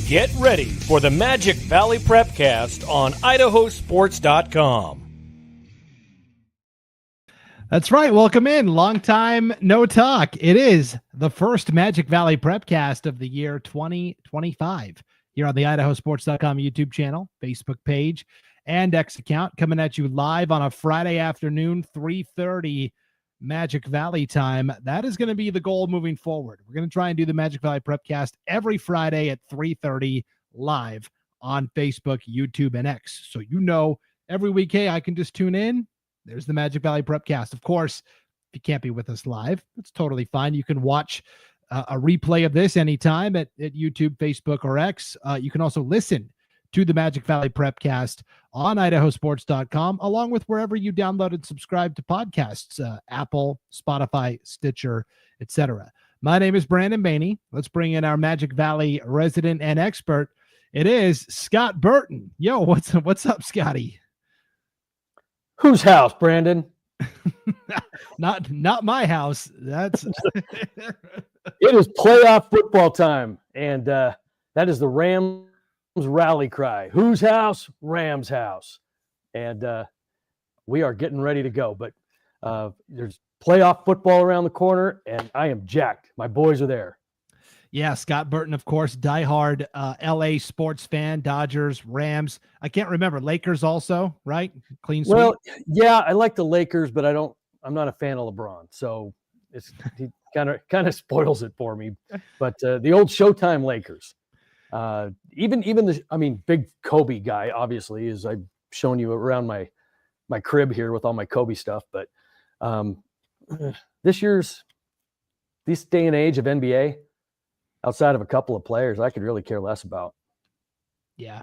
Get ready for the Magic Valley Prepcast on IdahoSports.com. That's right. Welcome in. Long time no talk. It is the first Magic Valley Prepcast of the year 2025 here on the IdahoSports.com YouTube channel, Facebook page, and X account, coming at you live on a Friday afternoon, 3:30 Magic Valley time. That is going to be the goal moving forward. We're going to try and do the Magic Valley Prepcast every Friday at 3:30 live on Facebook, YouTube, and X. So every week, hey, I can just tune in. There's the Magic Valley Prepcast. Of course, if you can't be with us live, it's totally fine. You can watch a replay of this anytime at YouTube, Facebook, or X. You can also listen to the Magic Valley Prepcast on IdahoSports.com, along with wherever you download and subscribe to podcasts, Apple, Spotify, Stitcher, etc. My name is Brandon Baney. Let's bring in our Magic Valley resident and expert. It is Scott Burton. Yo, what's up, Scotty? Whose house, Brandon? Not my house. That's It is playoff football time, and that is the Rams rally cry. Whose house? Rams house. And we are getting ready to go. But there's playoff football around the corner, and I am jacked. My boys are there. Yeah, Scott Burton, of course, diehard LA sports fan, Dodgers, Rams. I can't remember. Lakers also, right? Clean sweep. Well, yeah, I like the Lakers, but I'm not a fan of LeBron. So he kind of spoils it for me. But the old Showtime Lakers. Big Kobe guy, obviously, as I've shown you around my crib here with all my Kobe stuff. But this day and age of NBA, outside of a couple of players, I could really care less about. Yeah.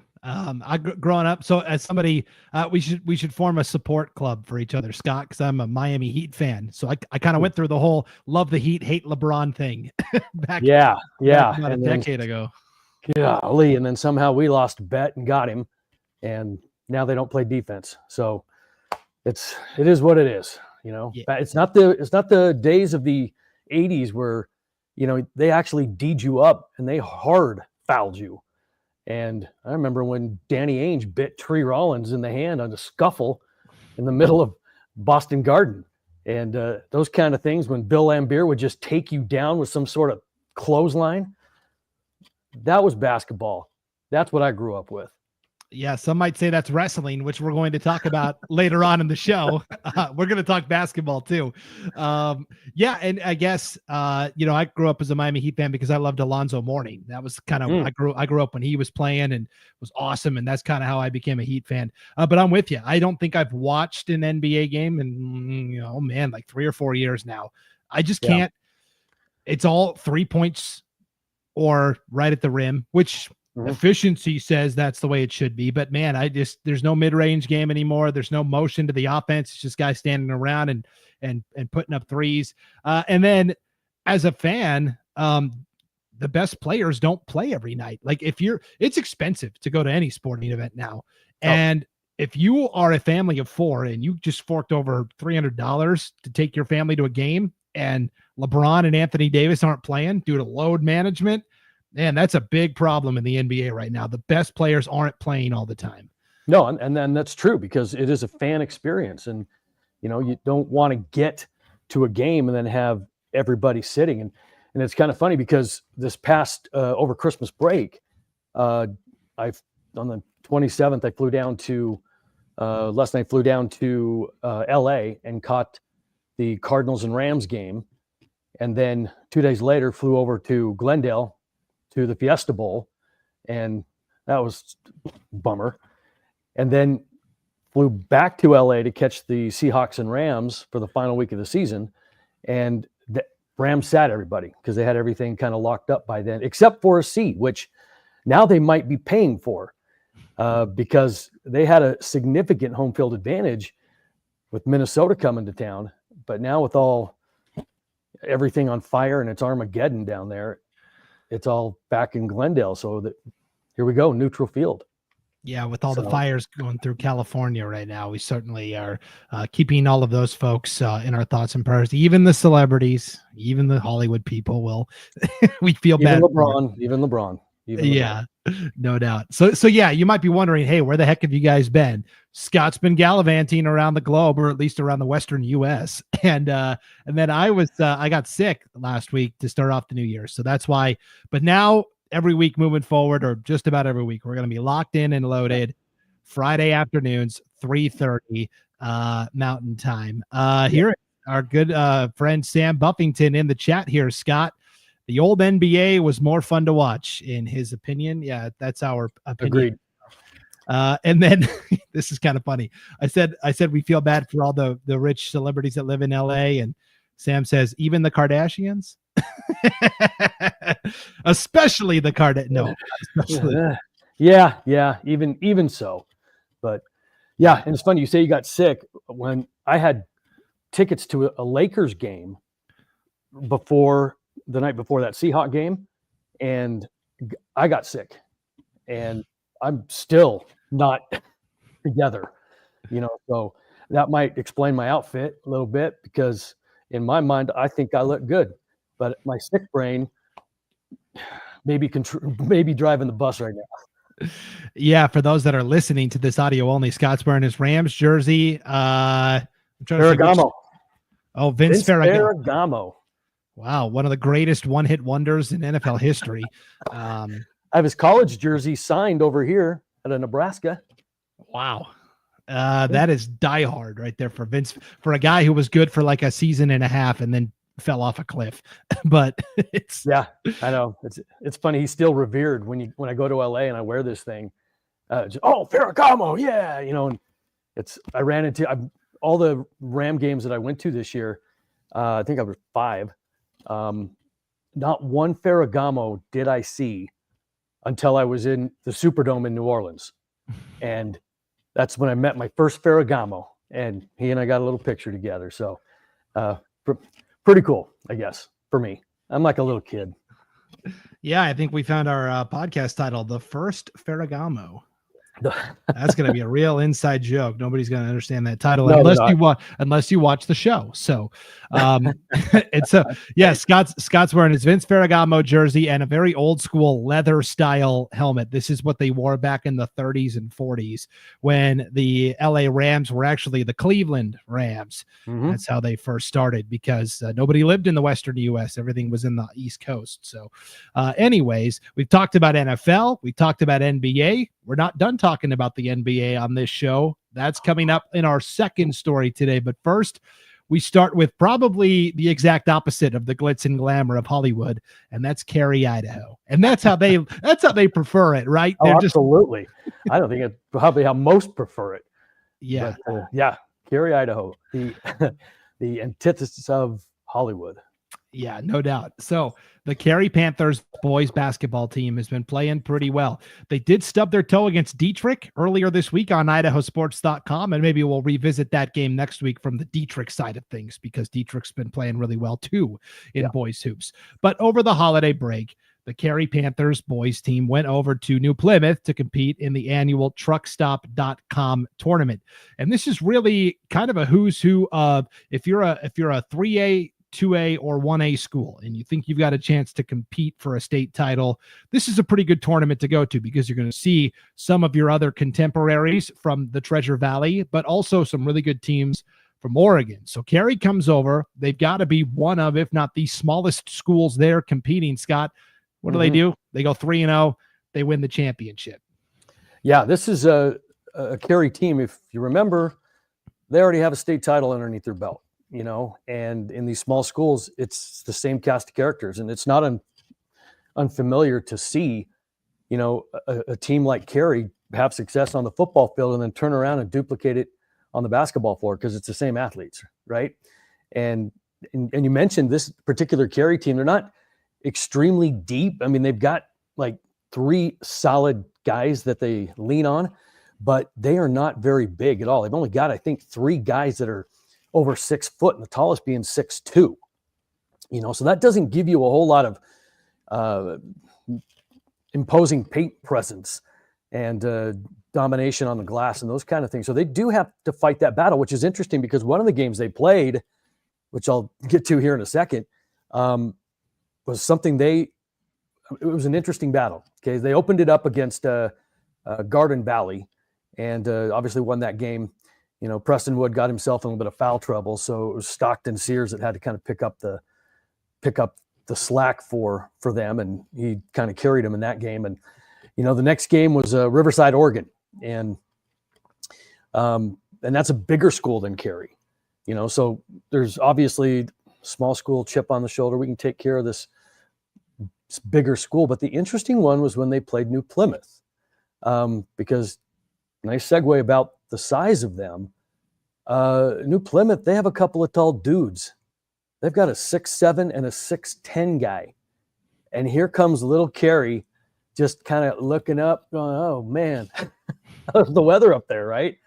Growing up, so as somebody, we should form a support club for each other, Scott, because I'm a Miami Heat fan. So I kind of went through the whole love the Heat, hate LeBron thing back about a decade ago. Golly, and then somehow we lost a bet and got him, and now they don't play defense. So it is what it is. Yeah. It's not the days of the 80s where they actually D'd you up and they hard fouled you. And I remember when Danny Ainge bit Tree Rollins in the hand on a scuffle in the middle of Boston Garden. And those kind of things, when Bill Laimbeer would just take you down with some sort of clothesline, that was basketball. That's what I grew up with. Yeah, some might say that's wrestling, which we're going to talk about later on in the show. We're going to talk basketball too. And I guess I grew up as a Miami Heat fan because I loved Alonzo Mourning. That was kind of I grew up when he was playing and was awesome, and that's kind of how I became a Heat fan. But I'm with you. I don't think I've watched an NBA game in like 3 or 4 years now. I just can't. It's all 3 points or right at the rim, which efficiency says that's the way it should be. But man, there's no mid-range game anymore. There's no motion to the offense. It's just guys standing around and putting up threes. And then as a fan, the best players don't play every night. Like it's expensive to go to any sporting event now. And if you are a family of 4 and you just forked over $300 to take your family to a game, and LeBron and Anthony Davis aren't playing due to load management, man, that's a big problem in the NBA right now. The best players aren't playing all the time. No, and then that's true because it is a fan experience, and you don't want to get to a game and then have everybody sitting. And it's kind of funny because this past over Christmas break, on the 27th, I flew down to last night. Flew down to LA and caught the Cardinals and Rams game, and then 2 days later flew over to Glendale to the Fiesta Bowl, and that was a bummer. And then flew back to LA to catch the Seahawks and Rams for the final week of the season, and the Rams sat everybody because they had everything kind of locked up by then, except for a seat, which now they might be paying for because they had a significant home field advantage with Minnesota coming to town. But now with everything on fire and it's Armageddon down there, it's all back in Glendale. So here we go, neutral field. Yeah, with all the fires going through California right now, we certainly are keeping all of those folks in our thoughts and prayers. Even the celebrities, even the Hollywood people will. We feel bad. Even LeBron. even. Yeah, no doubt. So yeah, you might be wondering, hey, where the heck have you guys been? Scott's been gallivanting around the globe, or at least around the Western U.S. And then I got sick last week to start off the new year, so that's why. But now every week moving forward, or just about every week, we're going to be locked in and loaded. Friday afternoons, 3:30 Mountain Time. Here, our good friend Sam Buffington in the chat here, Scott. The old NBA was more fun to watch, in his opinion. Yeah, that's our opinion. Agreed. And then this is kind of funny. I said we feel bad for all the rich celebrities that live in LA, and Sam says even the Kardashians, especially the Yeah, even so. But yeah, and it's funny you say you got sick. When I had tickets to a Lakers game before the night before that Seahawks game, and I got sick, and I'm still not together, so that might explain my outfit a little bit, because in my mind, I think I look good, but my sick brain maybe driving the bus right now. Yeah, for those that are listening to this audio only, Scott's wearing his Rams jersey. I'm trying Ferragamo. Vince Ferragamo. Wow, one of the greatest one-hit wonders in NFL history. I have his college jersey signed over here at Nebraska. Wow. That is diehard right there for Vince, for a guy who was good for like a season and a half and then fell off a cliff. But I know. It's funny. He's still revered when I go to LA and I wear this thing. Ferragamo, yeah, and I ran into all the Ram games that I went to this year. I think I was 5. Not one Ferragamo did I see until I was in the Superdome in New Orleans. And that's when I met my first Ferragamo, and he and I got a little picture together. So pretty cool, I guess, for me. I'm like a little kid. Yeah, I think we found our podcast title, The First Ferragamo. That's going to be a real inside joke. Nobody's going to understand that title unless you watch the show. So, Scott's wearing his Vince Ferragamo jersey and a very old school leather style helmet. This is what they wore back in the 30s and 40s when the LA Rams were actually the Cleveland Rams. Mm-hmm. That's how they first started, because nobody lived in the Western U.S. Everything was in the East Coast. So, anyways, we've talked about NFL. We talked about NBA. We're not done talking about the NBA on this show. That's coming up in our second story today. But first, we start with probably the exact opposite of the glitz and glamour of Hollywood, and that's Carey, Idaho. And that's how they prefer it, right? Oh, absolutely. I don't think it's probably how most prefer it. Yeah. But, Carey, Idaho, the antithesis of Hollywood. Yeah, no doubt. So the Carey Panthers boys basketball team has been playing pretty well. They did stub their toe against Dietrich earlier this week on IdahoSports.com, and maybe we'll revisit that game next week from the Dietrich side of things, because Dietrich's been playing really well too in boys hoops. But over the holiday break, the Carey Panthers boys team went over to New Plymouth to compete in the annual truckstop.com tournament. And this is really kind of a who's who of, if you're a 3A, 2A, or 1A school and you think you've got a chance to compete for a state title, this is a pretty good tournament to go to, because you're going to see some of your other contemporaries from the Treasure Valley, but also some really good teams from Oregon. So Carey comes over. They've got to be one of, if not the smallest schools there competing. Scott, what do they do? They go 3-0. They win the championship. Yeah, this is a Carey team. If you remember, they already have a state title underneath their belt. And in these small schools, it's the same cast of characters, and it's not unfamiliar to see, a team like Carey have success on the football field and then turn around and duplicate it on the basketball floor, because it's the same athletes, right? And you mentioned this particular Carey team. They're not extremely deep. I mean, they've got like 3 solid guys that they lean on, but they are not very big at all. They've only got, I think, 3 guys that are over 6 foot, and the tallest being 6'2", so that doesn't give you a whole lot of imposing paint presence and domination on the glass and those kind of things. So they do have to fight that battle, which is interesting, because one of the games they played, which I'll get to here in a second, was something they it was an interesting battle. Okay, they opened it up against Garden Valley, and obviously won that game. You know, Preston Wood got himself in a little bit of foul trouble, so it was Stockton Sears that had to kind of pick up the slack for them, and he kind of carried him in that game. And you know, the next game was Riverside, Oregon, and that's a bigger school than Carey. You know, so there's obviously small school chip on the shoulder. We can take care of this bigger school. But the interesting one was when they played New Plymouth, because nice segue about the size of them. New Plymouth, they have a couple of tall dudes. They've got a 6'7" and a 6'10" guy. And here comes little Carey just kind of looking up, going, oh, man, how's the weather up there, right?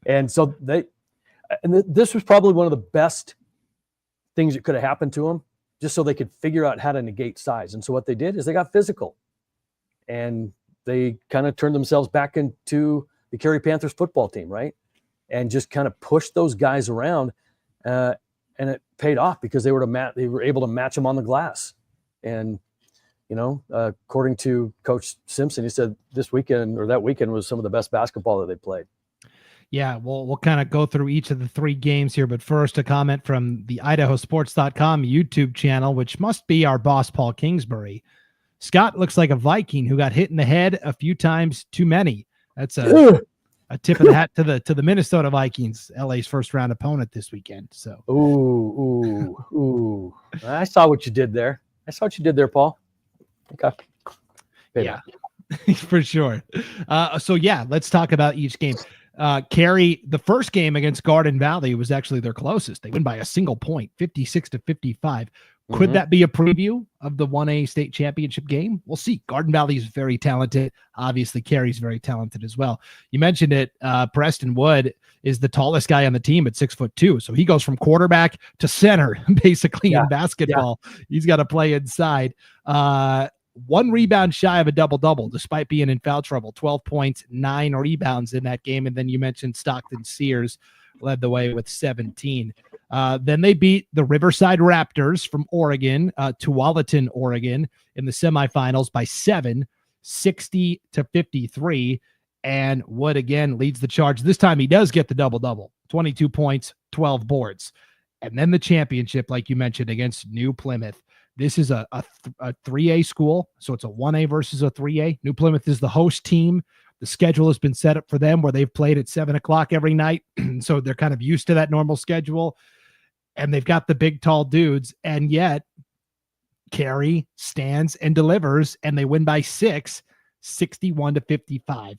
And so this was probably one of the best things that could have happened to them, just so they could figure out how to negate size. And so what they did is they got physical. And they kind of turned themselves back into the Carey Panthers football team, right? And just kind of pushed those guys around. And it paid off because they were able to match them on the glass. And, you know, according to Coach Simpson, he said that weekend was some of the best basketball that they played. Yeah, we'll kind of go through each of the 3 games here, but first a comment from the IdahoSports.com YouTube channel, which must be our boss, Paul Kingsbury. Scott looks like a Viking who got hit in the head a few times too many. That's a tip of the hat to the Minnesota Vikings, LA's first round opponent this weekend. So, ooh, I saw what you did there. Paul. Okay. Yeah, for sure. So yeah, let's talk about each game. Carey, the first game against Garden Valley was actually their closest. They win by a single point, 56-55. Could that be a preview of the 1A state championship game? We'll see. Garden Valley is very talented. Obviously, Carey's very talented as well. You mentioned it. Preston Wood is the tallest guy on the team at 6'2". So he goes from quarterback to center, basically in basketball. Yeah. He's got to play inside. 1 rebound shy of a double-double, despite being in foul trouble. 12 points, 9 rebounds in that game. And then you mentioned Stockton Sears led the way with 17. Then they beat the Riverside Raptors from Oregon, Tualatin, Oregon, in the semifinals by 7, 60-53. And Wood again leads the charge. This time he does get the double-double, 22 points, 12 boards. And then the championship, like you mentioned, against New Plymouth. This is a 3A school, so it's a 1A versus a 3A. New Plymouth is the host team. The schedule has been set up for them where they've played at 7 o'clock every night, so they're kind of used to that normal schedule. And they've got the big, tall dudes, and yet Carey stands and delivers, and they win by 6, 61-55.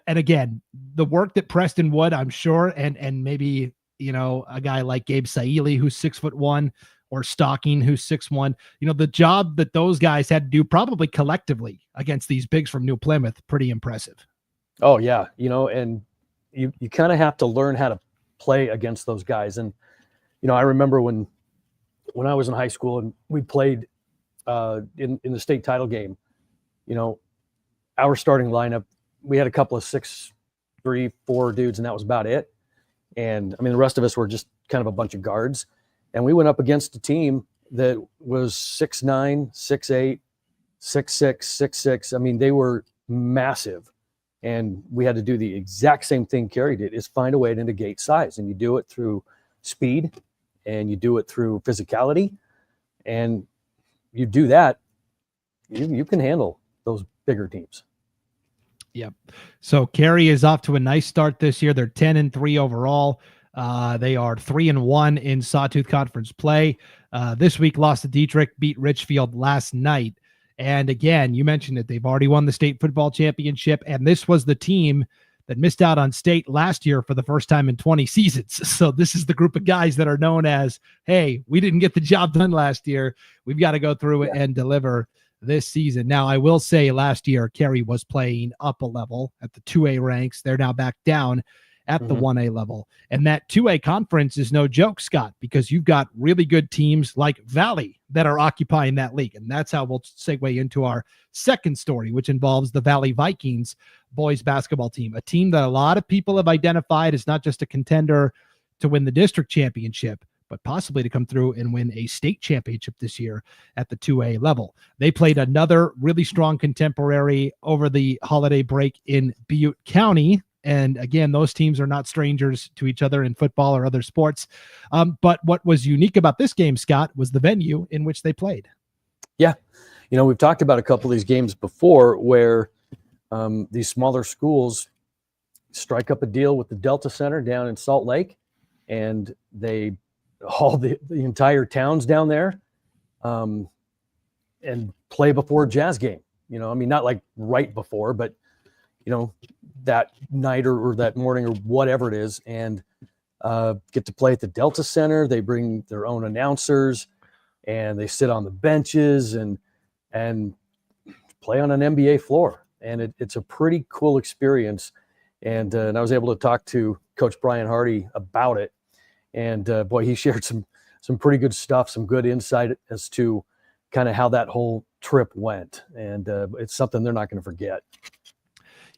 And again, the work that Preston Wood, I'm sure, and maybe, you know, a guy like Gabe Saili, who's 6'1", or Stocking, who's 6'1", you know, the job that those guys had to do probably collectively against these bigs from New Plymouth, pretty impressive. Oh yeah. You know, and you kind of have to learn how to play against those guys. And, you know, I remember when I was in high school and we played in the state title game, you know, our starting lineup, we had a couple of 6'3", 4 dudes, and that was about it. And I mean, the rest of us were just kind of a bunch of guards. And we went up against a team that was 6'9", 6'8", 6'6", 6'6". I mean, they were massive. And we had to do the exact same thing Carey did, is find a way to negate size. And you do it through speed, and you do it through physicality. And you do that, you can handle those bigger teams. Yep. So Carey is off to a nice start this year. They're 10-3 overall. They are 3-1 in Sawtooth Conference play. This week lost to Dietrich, beat Richfield last night. And again, you mentioned it. They've already won the state football championship. And this was the team that missed out on state last year for the first time in 20 seasons. So this is the group of guys that are known as, hey, we didn't get the job done last year. We've got to go through it and deliver this season. Now, I will say last year, Carey was playing up a level at the 2A ranks. They're now back down at the 1A level. And that 2A conference is no joke, Scott, because you've got really good teams like Valley that are occupying that league. And that's how we'll segue into our second story, which involves the Valley Vikings boys basketball team, a team that a lot of people have identified as not just a contender to win the district championship, but possibly to come through and win a state championship this year at the 2A level. They played another really strong contemporary over the holiday break in Butte County. And again, those teams are not strangers to each other in football or other sports. But what was unique about this game, Scott, was the venue in which they played. Yeah. We've talked about a couple of these games before where these smaller schools strike up a deal with the Delta Center down in Salt Lake, and they haul the entire towns down there and play before a Jazz game. Not like right before, but that night or that morning or whatever it is, and get to play at the Delta Center. They bring their own announcers, and they sit on the benches and play on an NBA floor. And it's a pretty cool experience. And I was able to talk to Coach Brian Hardy about it. And boy, he shared some pretty good stuff, some good insight as to kind of how that whole trip went. And it's something they're not going to forget.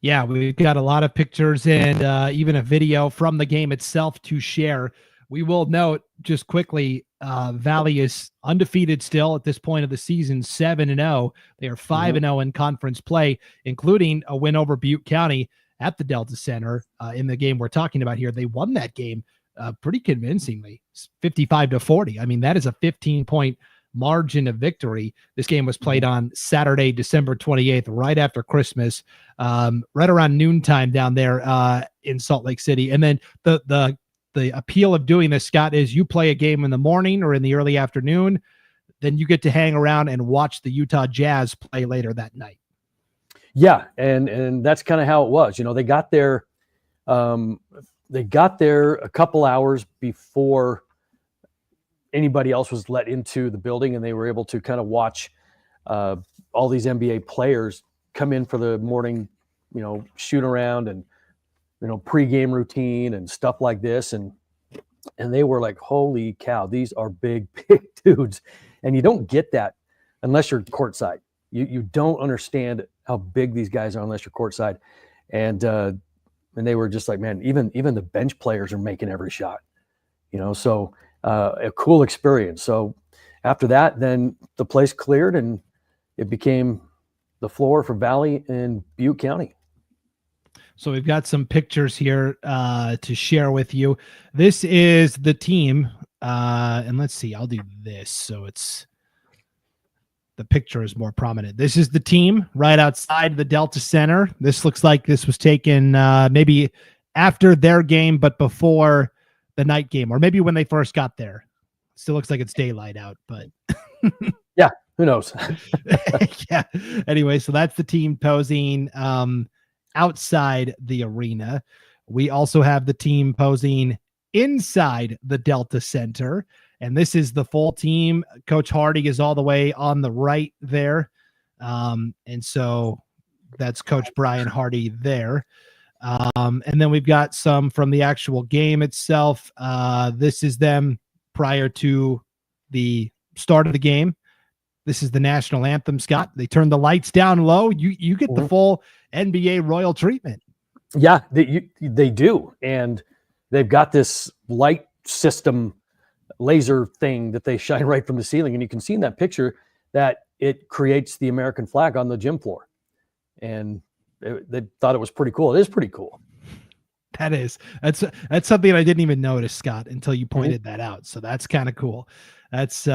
Yeah, we've got a lot of pictures and even a video from the game itself to share. We will note just quickly, Valley is undefeated still at this point of the season, 7-0. They are 5-0 in conference play, including a win over Butte County at the Delta Center in the game we're talking about here. They won that game pretty convincingly, 55-40. I mean, that is a 15-point margin of victory. This game was played on Saturday, December 28th, right after Christmas, right around noontime down there in Salt Lake City. And then the appeal of doing this, Scott, is you play a game in the morning or in the early afternoon, then you get to hang around and watch the Utah Jazz play later that night. Yeah, and that's kind of how it was. They got there a couple hours before anybody else was let into the building, and they were able to kind of watch all these NBA players come in for the morning, shoot around and pregame routine and stuff like this, and they were like, holy cow, these are big dudes. And you don't get that unless you're courtside. You don't understand how big these guys are unless you're courtside. And they were just like, man, even the bench players are making every shot, so a cool experience. So after that, then the place cleared and it became the floor for Valley in Butte County. So we've got some pictures here to share with you. This is the team. And let's see, I'll do this. So the picture is more prominent. This is the team right outside the Delta Center. This looks like this was taken maybe after their game, but before the night game, or maybe when they first got there. Still looks like it's daylight out, but yeah, who knows? Yeah. Anyway, so that's the team posing outside the arena. We also have the team posing inside the Delta Center, and this is the full team. Coach Hardy is all the way on the right there, and so that's Coach Brian Hardy there. And then we've got some from the actual game itself. This is them prior to the start of the game. This is the national anthem, Scott. They turn the lights down low. You get the full NBA royal treatment. Yeah, they do. And they've got this light system laser thing that they shine right from the ceiling. And you can see in that picture that it creates the American flag on the gym floor. And they thought it was pretty cool. It is pretty cool. That's something I didn't even notice, Scott, until you pointed that out. So that's kind of cool. That's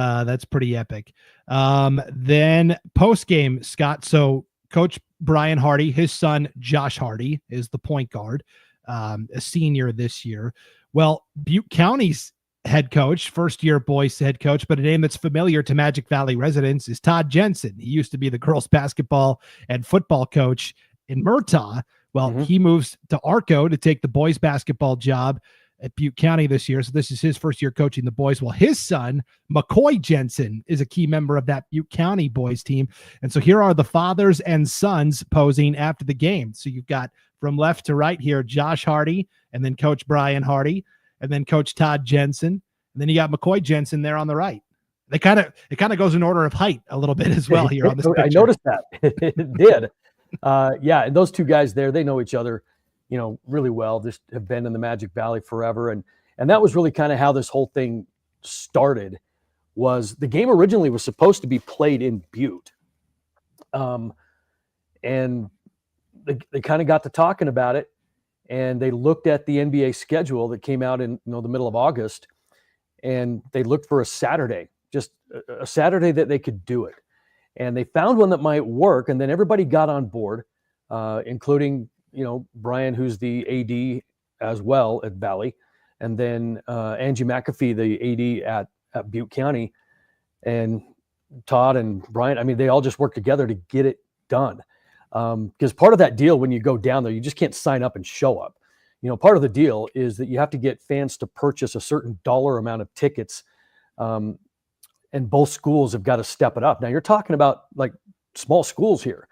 pretty epic. Then post game, Scott. So Coach Brian Hardy, his son Josh Hardy, is the point guard, a senior this year. Well, Butte County's head coach, first year boys head coach, but a name that's familiar to Magic Valley residents is Todd Jensen. He used to be the girls basketball and football coach in Murtaugh. Well, he moves to Arco to take the boys basketball job at Butte County this year. So this is his first year coaching the boys. Well, his son, McCoy Jensen, is a key member of that Butte County boys team. And so here are the fathers and sons posing after the game. So you've got from left to right here, Josh Hardy, and then Coach Brian Hardy, and then Coach Todd Jensen. And then you got McCoy Jensen there on the right. It kind of goes in order of height a little bit as well here on this picture. I noticed that. It did. Yeah, and those two guys there, they know each other, really well. Just have been in the Magic Valley forever, and that was really kind of how this whole thing started was the game originally was supposed to be played in Butte. And they kind of got to talking about it, and they looked at the NBA schedule that came out in the middle of August, and they looked for a Saturday, just a Saturday that they could do it. And they found one that might work, and then everybody got on board, including Brian, who's the AD as well at Valley, and then Angie McAfee, the AD at Butte County, and Todd and Brian. I mean, they all just worked together to get it done. Because part of that deal, when you go down there, you just can't sign up and show up. Part of the deal is that you have to get fans to purchase a certain dollar amount of tickets, and both schools have got to step it up. Now, you're talking about like small schools here,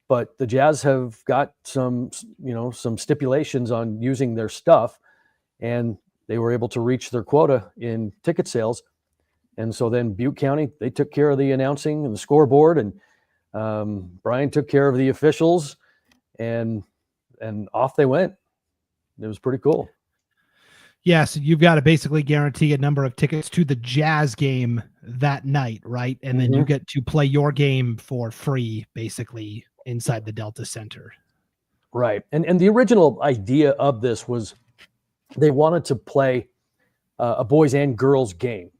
but the Jazz have got some stipulations on using their stuff, and they were able to reach their quota in ticket sales. And so then Butte County, they took care of the announcing and the scoreboard, and Brian took care of the officials, and off they went. It was pretty cool. Yeah, so you've got to basically guarantee a number of tickets to the Jazz game that night, right? And then you get to play your game for free, basically, inside the Delta Center. Right. And the original idea of this was they wanted to play a boys and girls game.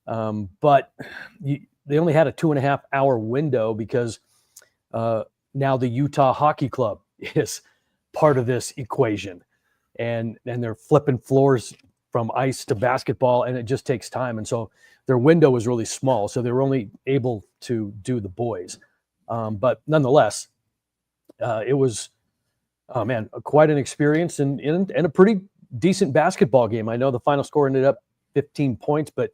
But they only had a 2.5-hour window because now the Utah Hockey Club is part of this equation, and they're flipping floors from ice to basketball, and it just takes time. And so their window was really small, so they were only able to do the boys. But nonetheless, it was, quite an experience and a pretty decent basketball game. I know the final score ended up 15 points, but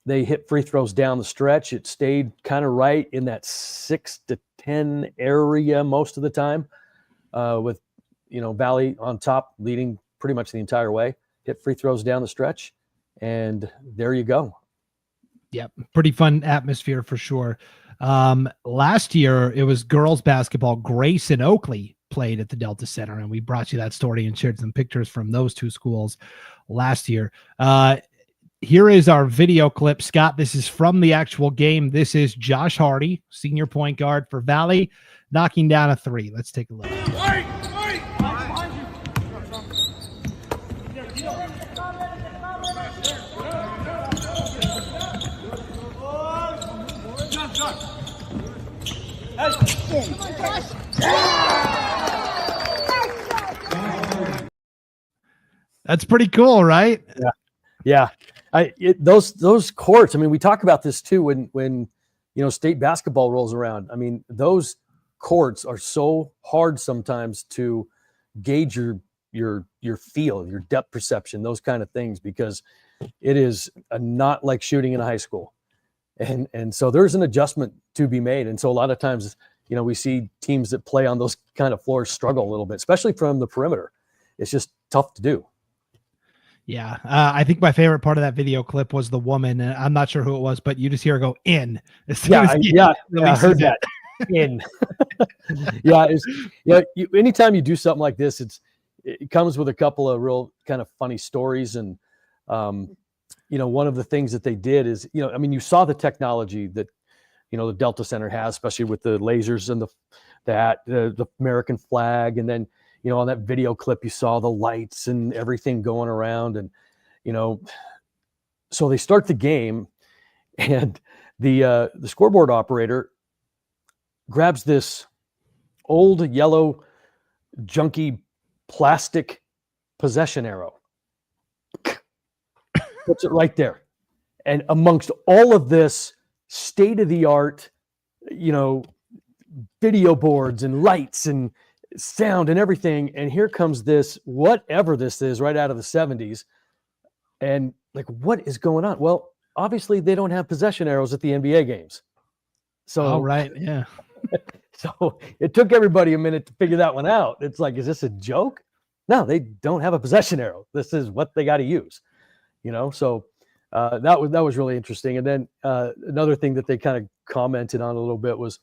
they hit free throws down the stretch. It stayed kind of right in that 6 to 10 area most of the time, with Valley on top, leading pretty much the entire way. Hit free throws down the stretch, and there you go. Yep, pretty fun atmosphere for sure. Last year, it was girls basketball. Grace and Oakley played at the Delta Center, and we brought you that story and shared some pictures from those two schools last year. Here is our video clip. Scott, this is from the actual game. This is Josh Hardy, senior point guard for Valley, knocking down a three. Let's take a look. That's pretty cool, right? Yeah. Those courts, I mean, we talk about this too when state basketball rolls around. I mean, those courts are so hard sometimes to gauge your feel, your depth perception, those kind of things, because it is not like shooting in a high school. And so there's an adjustment to be made. And so a lot of times, we see teams that play on those kind of floors struggle a little bit, especially from the perimeter. It's just tough to do. Yeah. I think my favorite part of that video clip was the woman. And I'm not sure who it was, but you just hear her go in. I heard that. In. Anytime you do something like this, it comes with a couple of real kind of funny stories. And, one of the things that they did is, you saw the technology that, the Delta Center has, especially with the lasers and the American flag. And then, on that video clip, you saw the lights and everything going around. And, so they start the game, and the scoreboard operator grabs this old yellow junky plastic possession arrow, puts it right there. And amongst all of this state-of-the-art, video boards and lights and sound and everything, and here comes this, whatever this is, right out of the 70s. And like, what is going on? Well, obviously they don't have possession arrows at the NBA games. So, right. Yeah. So it took everybody a minute to figure that one out. It's like, is this a joke? No, they don't have a possession arrow. This is what they got to use, so that was really interesting. And then another thing that they kind of commented on a little bit was,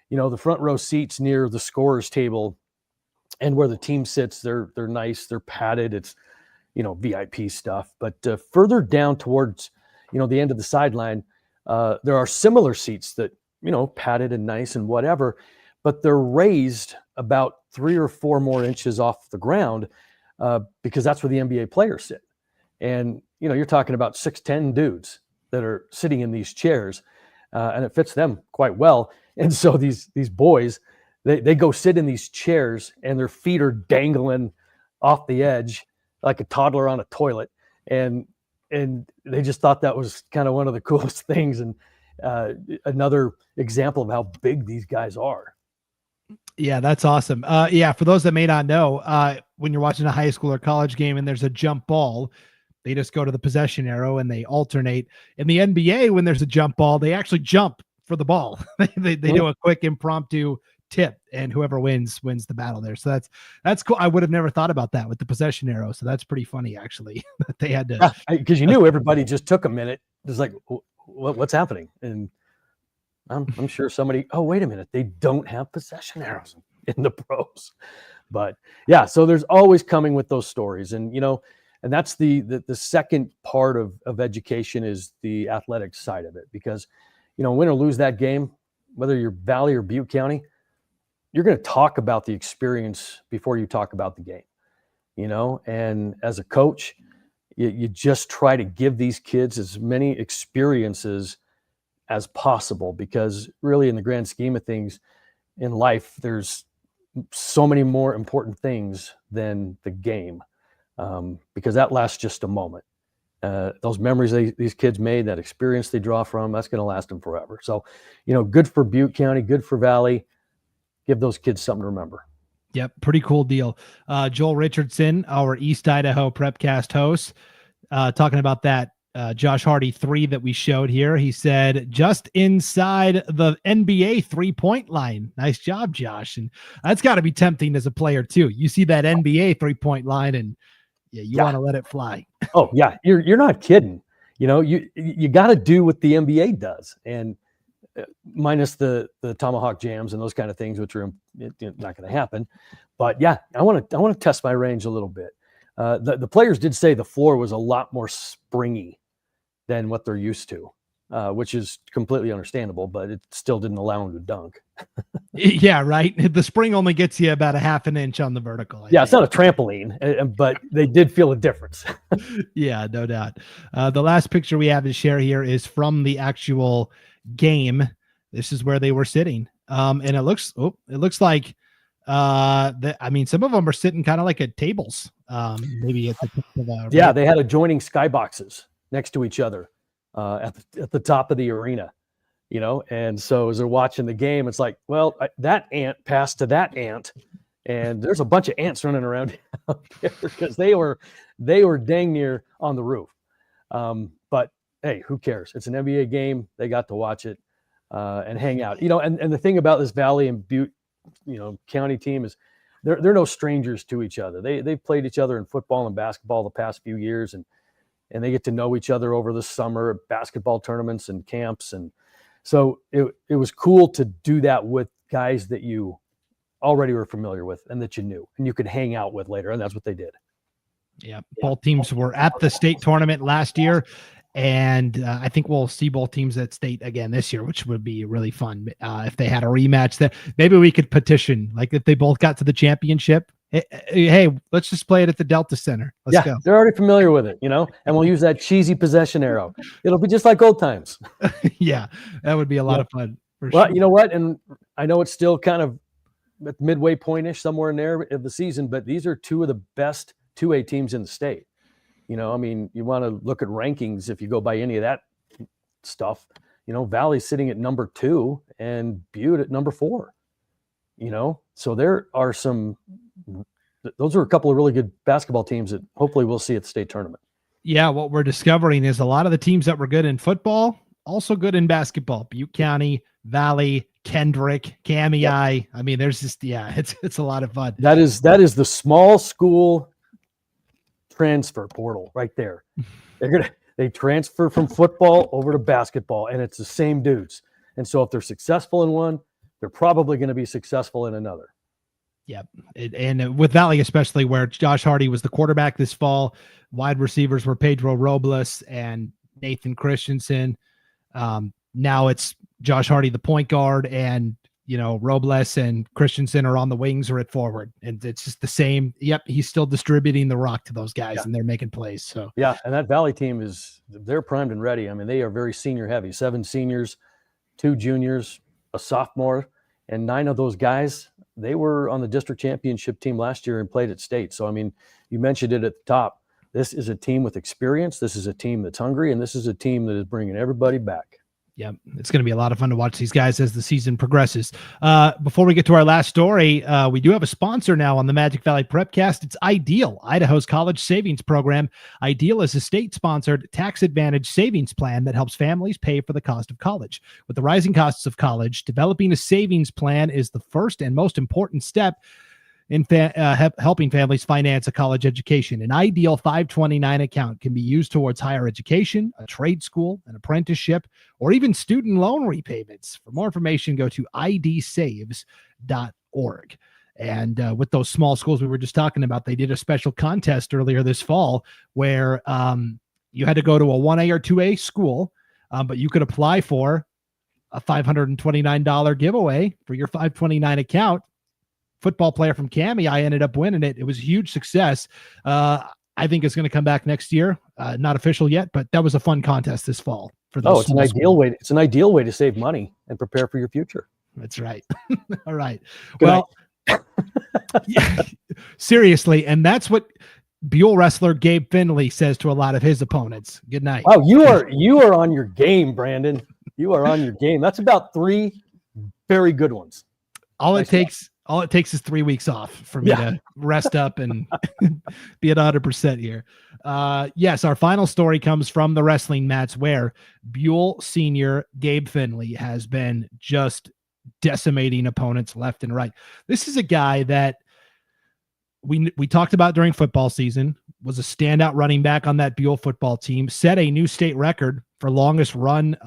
the front row seats near the scorer's table and where the team sits, they're nice, they're padded. It's, VIP stuff. But further down towards, the end of the sideline, there are similar seats that, padded and nice and whatever, but they're raised about 3 or 4 more inches off the ground because that's where the NBA players sit. And, you're talking about 6'10" dudes that are sitting in these chairs, and it fits them quite well. And so these boys, they go sit in these chairs and their feet are dangling off the edge like a toddler on a toilet. And they just thought that was kind of one of the coolest things. And another example of how big these guys are. Yeah, that's awesome. For those that may not know, when you're watching a high school or college game and there's a jump ball, they just go to the possession arrow and they alternate. In the NBA, when there's a jump ball, they actually jump for the ball. they do a quick impromptu tip, and whoever wins the battle there. So that's cool. I would have never thought about that with the possession arrow. So that's pretty funny, actually, that they had to. Because you knew everybody just took a minute. It's like, what's happening? And I'm sure somebody, oh, wait a minute, they don't have possession arrows in the pros. But yeah, so there's always coming with those stories. And, and that's the second part of education is the athletic side of it. Because, win or lose that game, whether you're Valley or Butte County, you're going to talk about the experience before you talk about the game, and as a coach, you just try to give these kids as many experiences as possible, because really in the grand scheme of things in life, there's so many more important things than the game, because that lasts just a moment. Those memories these kids made, that experience they draw from, that's going to last them forever. So, good for Butte County, good for Valley. Give those kids something to remember. Yep. Pretty cool deal. Joel Richardson, our East Idaho Prepcast host, talking about that Josh Hardy 3 that we showed here. He said, just inside the NBA 3-point line. Nice job, Josh. And that's got to be tempting as a player too. You see that NBA 3-point line and you want to let it fly. Oh yeah. You're not kidding. You got to do what the NBA does. And minus the tomahawk jams and those kind of things, which are not going to happen. But yeah, I want to test my range a little bit. The players did say the floor was a lot more springy than what they're used to, which is completely understandable, but it still didn't allow them to dunk. Yeah, right. The spring only gets you about a half an inch on the vertical. I think. It's not a trampoline, but they did feel a difference. Yeah, no doubt. The last picture we have to share here is from the actual game. This is where they were sitting. And it looks like some of them are sitting kind of like at tables. Maybe at the top of the yeah, they had adjoining skyboxes next to each other at the top of the arena, and so as they're watching the game, it's like, well, that ant passed to that ant, and there's a bunch of ants running around out there because they were dang near on the roof. But hey, who cares? It's an NBA game. They got to watch it and hang out. And the thing about this Valley and Butte, county team is they're no strangers to each other. They've played each other in football and basketball the past few years, and they get to know each other over the summer at basketball tournaments and camps. And so it was cool to do that with guys that you already were familiar with and that you knew and you could hang out with later. And that's what they did. Yeah. Both teams were at the state tournament last year. And I think we'll see both teams at state again this year, which would be really fun if they had a rematch. That maybe we could petition, like if they both got to the championship. Hey, let's just play it at the Delta Center. Let's go. They're already familiar with it, and we'll use that cheesy possession arrow. It'll be just like old times. Yeah, that would be a lot of fun. Well, sure. You know what? And I know it's still kind of at midway point-ish, somewhere in there of the season, but these are two of the best 2A teams in the state. You want to look at rankings if you go by any of that stuff. Valley's sitting at number 2 and Butte at number 4. So there are those are a couple of really good basketball teams that hopefully we'll see at the state tournament. Yeah, what we're discovering is a lot of the teams that were good in football, also good in basketball. Butte County, Valley, Kendrick, Kamei. Yep. I mean, there's just, it's a lot of fun. That is the small school transfer portal right there. They transfer from football over to basketball, and it's the same dudes. And so if they're successful in one, they're probably going to be successful in another. Yep. And with Valley, especially where Josh Hardy was the quarterback this fall, wide receivers were Pedro Robles and Nathan Christensen. Now it's Josh Hardy, the point guard, and, Robles and Christensen are on the wings or at forward. And it's just the same. Yep. He's still distributing the rock to those guys, and they're making plays. So, yeah. And that Valley team they're primed and ready. I mean, they are very senior heavy, 7 seniors, 2 juniors, a sophomore, and 9 of those guys, they were on the district championship team last year and played at state. So, I mean, you mentioned it at the top. This is a team with experience. This is a team that's hungry, and this is a team that is bringing everybody back. Yeah, it's going to be a lot of fun to watch these guys as the season progresses. Before we get to our last story, we do have a sponsor now on the Magic Valley Prepcast. It's Ideal, Idaho's college savings program. Ideal is a state-sponsored, tax-advantaged savings plan that helps families pay for the cost of college. With the rising costs of college, developing a savings plan is the first and most important step in helping families finance a college education. An Ideal 529 account can be used towards higher education, a trade school, an apprenticeship, or even student loan repayments. For more information, go to idsaves.org. And with those small schools we were just talking about, they did a special contest earlier this fall where you had to go to a 1A or 2A school, but you could apply for a $529 giveaway for your 529 account. Football player from Cami, I ended up winning it. It was a huge success. I think it's going to come back next year. Not official yet, but that was a fun contest this fall for those. It's an ideal way. It's an ideal way to save money and prepare for your future. That's right. All right. Yeah, seriously, and that's what Buhl wrestler Gabe Finley says to a lot of his opponents. Good night. Wow, you are on your game, Brandon. You are on your game. That's about 3 very good ones. All it takes is 3 weeks off for me to rest up and be at 100% here. Yes, our final story comes from the wrestling mats where Buhl senior Gabe Finley has been just decimating opponents left and right. This is a guy that we talked about during football season, was a standout running back on that Buhl football team, set a new state record for longest run,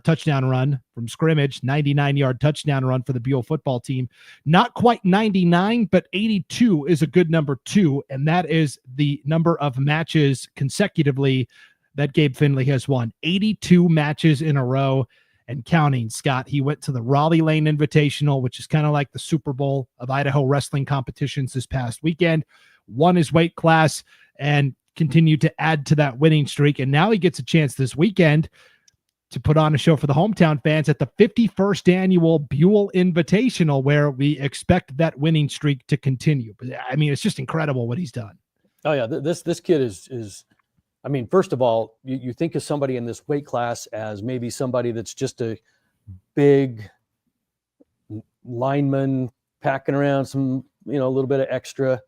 touchdown run from scrimmage, 99-yard touchdown run for the Buhl football team. Not quite 99, but 82 is a good number too, and that is the number of matches consecutively that Gabe Finley has won. 82 matches in a row and counting, Scott. He went to the Raleigh Lane Invitational, which is kind of like the Super Bowl of Idaho wrestling competitions this past weekend, won his weight class, and continued to add to that winning streak. And now he gets a chance this weekend to put on a show for the hometown fans at the 51st annual Buhl Invitational, where we expect that winning streak to continue. But I mean, it's just incredible what he's done. Oh yeah. This kid is, I mean, first of all, you think of somebody in this weight class as maybe somebody that's just a big lineman packing around some, a little bit of extra.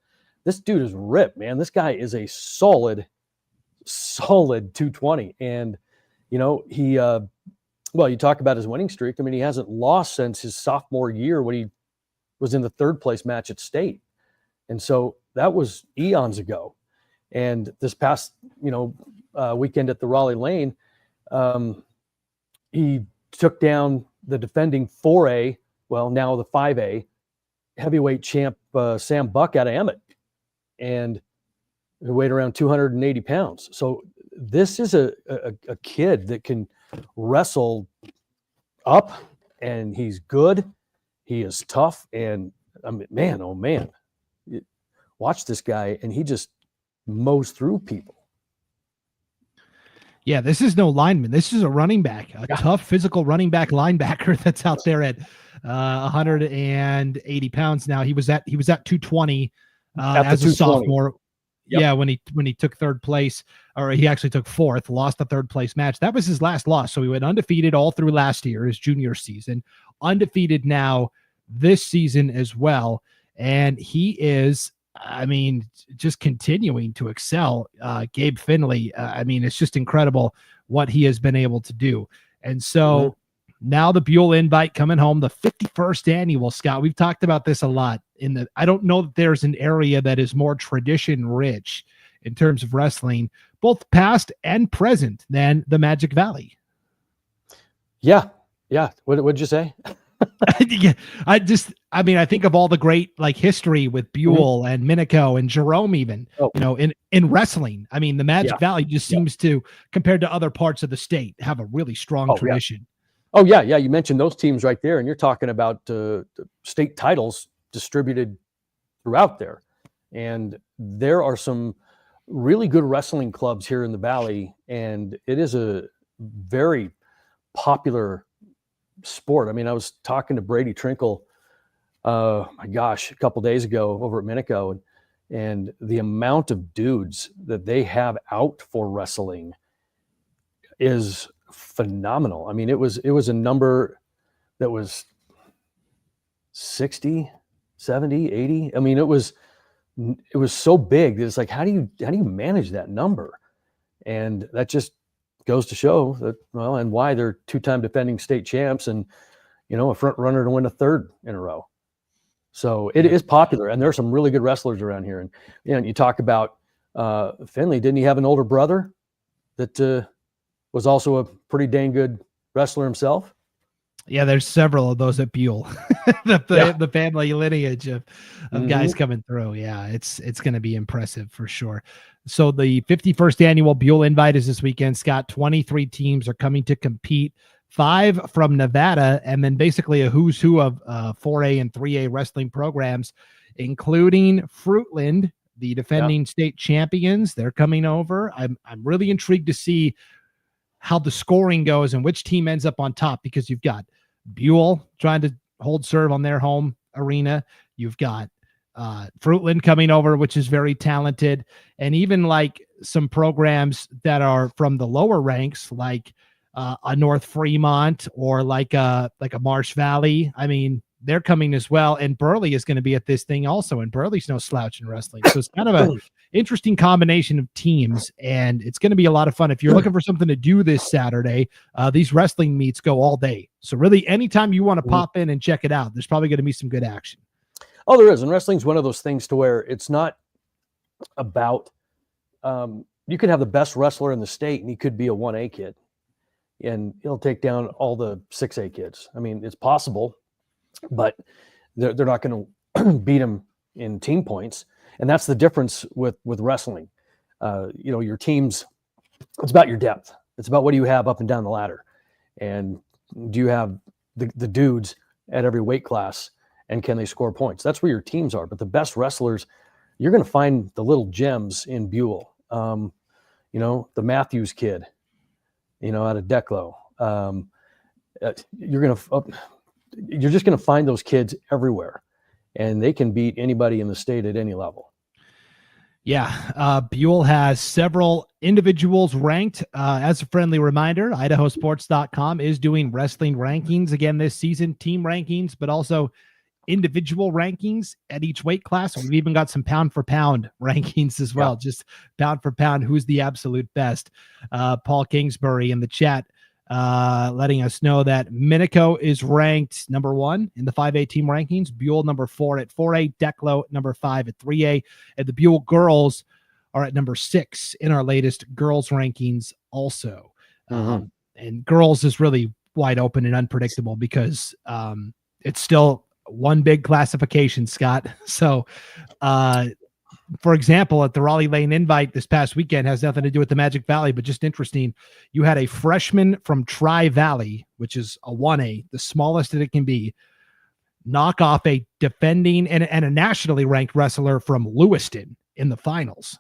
This dude is ripped, man. This guy is a solid 220. And, he, you talk about his winning streak. I mean, he hasn't lost since his sophomore year when he was in the 3rd place match at state. And so that was eons ago. And this past, weekend at the Raleigh Lane, he took down the defending 4A, now the 5A heavyweight champ, Sam Buck out of Emmett. And he weighed around 280 pounds. So this is a kid that can wrestle up, and he's good. He is tough. And I mean, man, oh man, watch this guy. And he just mows through people. Yeah, this is no lineman. This is a running back, tough physical running back linebacker that's out there at 180 pounds now. He was at 220 as a sophomore. Yep. Yeah, when he took 3rd place, or he actually took 4th, lost the 3rd place match. That was his last loss. So he went undefeated all through last year, his junior season, undefeated now this season as well. And he is, I mean, just continuing to excel. Gabe Finley, I mean, it's just incredible what he has been able to do. And so now the Buhl invite coming home, the 51st annual, Scott. We've talked about this a lot. I don't know that there's an area that is more tradition rich in terms of wrestling, both past and present, than the Magic Valley. Yeah. What'd you say? Yeah, I mean, I think of all the great like history with Buhl and Minico and Jerome, even, in wrestling. I mean, the Magic Valley just seems to, compared to other parts of the state, have a really strong tradition. Oh yeah. You mentioned those teams right there, and you're talking about state titles distributed throughout there. And there are some really good wrestling clubs here in the Valley, and it is a very popular sport. I mean, I was talking to Brady Trinkle, a couple days ago over at Minico, and the amount of dudes that they have out for wrestling is phenomenal. I mean, it was a number that was 60, 70, 80. I mean, it was so big that it's like, how do you manage that number? And that just goes to show that, and why they're 2-time defending state champs and, a front runner to win a third in a row. So it is popular, and there are some really good wrestlers around here. And, you talk about Finley. Didn't he have an older brother that was also a pretty dang good wrestler himself? Yeah, there's several of those at Buhl, the family lineage of guys coming through. Yeah, it's going to be impressive for sure. So the 51st annual Buhl Invite is this weekend. Scott, 23 teams are coming to compete, 5 from Nevada, and then basically a who's who of 4A and 3A wrestling programs, including Fruitland, the defending state champions. They're coming over. I'm really intrigued to see how the scoring goes and which team ends up on top, because you've got Buhl trying to hold serve on their home arena. You've got Fruitland coming over, which is very talented. And even like some programs that are from the lower ranks, like a North Fremont or like a Marsh Valley. I mean, they're coming as well. And Burley is going to be at this thing also. And Burley's no slouch in wrestling. So it's kind of a interesting combination of teams, and it's going to be a lot of fun. If you're looking for something to do this Saturday, these wrestling meets go all day. So really, anytime you want to pop in and check it out, there's probably going to be some good action. Oh, there is. And wrestling's one of those things to where it's not about, you could have the best wrestler in the state and he could be a 1A kid and he'll take down all the 6A kids. I mean, it's possible, but they're not going to beat him in team points. And that's the difference with wrestling. Your teams, it's about your depth. It's about what do you have up and down the ladder. And do you have the dudes at every weight class, and can they score points? That's where your teams are. But the best wrestlers, you're going to find the little gems in Buhl. The Matthews kid, out of Declo. You're just going to find those kids everywhere. And they can beat anybody in the state at any level. Yeah, Buhl has several individuals ranked. As a friendly reminder, IdahoSports.com is doing wrestling rankings again this season, team rankings, but also individual rankings at each weight class. We've even got some pound for pound rankings as well, just pound for pound, who's the absolute best. Paul Kingsbury in the chat letting us know that Minico is ranked number 1 in the 5A team rankings, Buhl number 4 at 4A, Declo number 5 at 3A, and the Buhl girls are at number 6 in our latest girls rankings also. And girls is really wide open and unpredictable because it's still one big classification, Scott. So for example, at the Raleigh Lane Invite this past weekend, has nothing to do with the Magic Valley, but just interesting. You had a freshman from Tri-Valley, which is a 1A, the smallest that it can be, knock off a defending and a nationally ranked wrestler from Lewiston in the finals.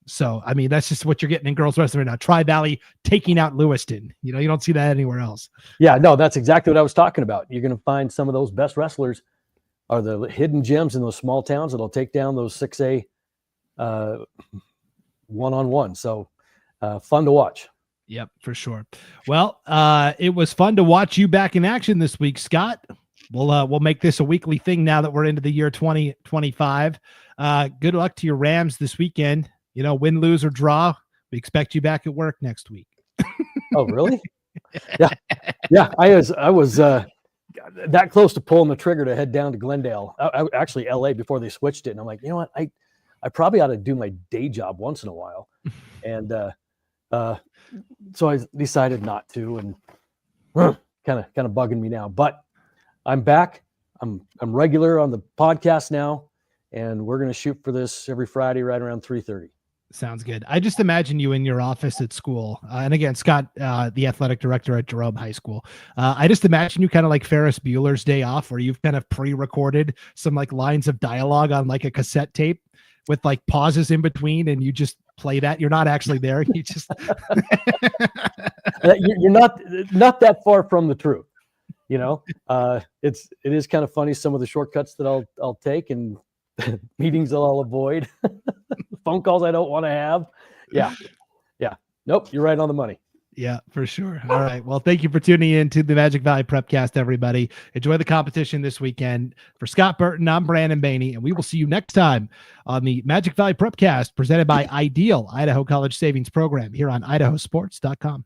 So, I mean, that's just what you're getting in girls wrestling right now. Tri-Valley taking out Lewiston. You don't see that anywhere else. Yeah, no, that's exactly what I was talking about. You're going to find some of those best wrestlers are the hidden gems in those small towns that'll take down those 6A one-on-one. So fun to watch. Yep, for sure. Well, it was fun to watch you back in action this week, Scott. We'll make this a weekly thing now that we're into the year 2025. Good luck to your Rams this weekend. Win, lose, or draw. We expect you back at work next week. Oh, really? Yeah. I was that close to pulling the trigger to head down to Glendale. Actually LA before they switched it. And I'm like, you know what? I probably ought to do my day job once in a while. And so I decided not to, and kind of bugging me now. But I'm back. I'm regular on the podcast now, and we're going to shoot for this every Friday right around 3:30. Sounds good. I just imagine you in your office at school. And again, Scott, the athletic director at Jerome High School. I just imagine you kind of like Ferris Bueller's Day Off, where you've kind of pre-recorded some like lines of dialogue on like a cassette tape with like pauses in between, and you just play that. You're not actually there. You just You're not that far from the truth. You know, it is kind of funny, some of the shortcuts that I'll take, and meetings that I'll avoid, phone calls I don't want to have. Yeah. Nope, you're right on the money. Yeah, for sure. All right. Well, thank you for tuning in to the Magic Valley Prepcast, everybody. Enjoy the competition this weekend. For Scott Burton, I'm Brandon Baney, and we will see you next time on the Magic Valley Prepcast presented by Ideal, Idaho College Savings Program, here on IdahoSports.com.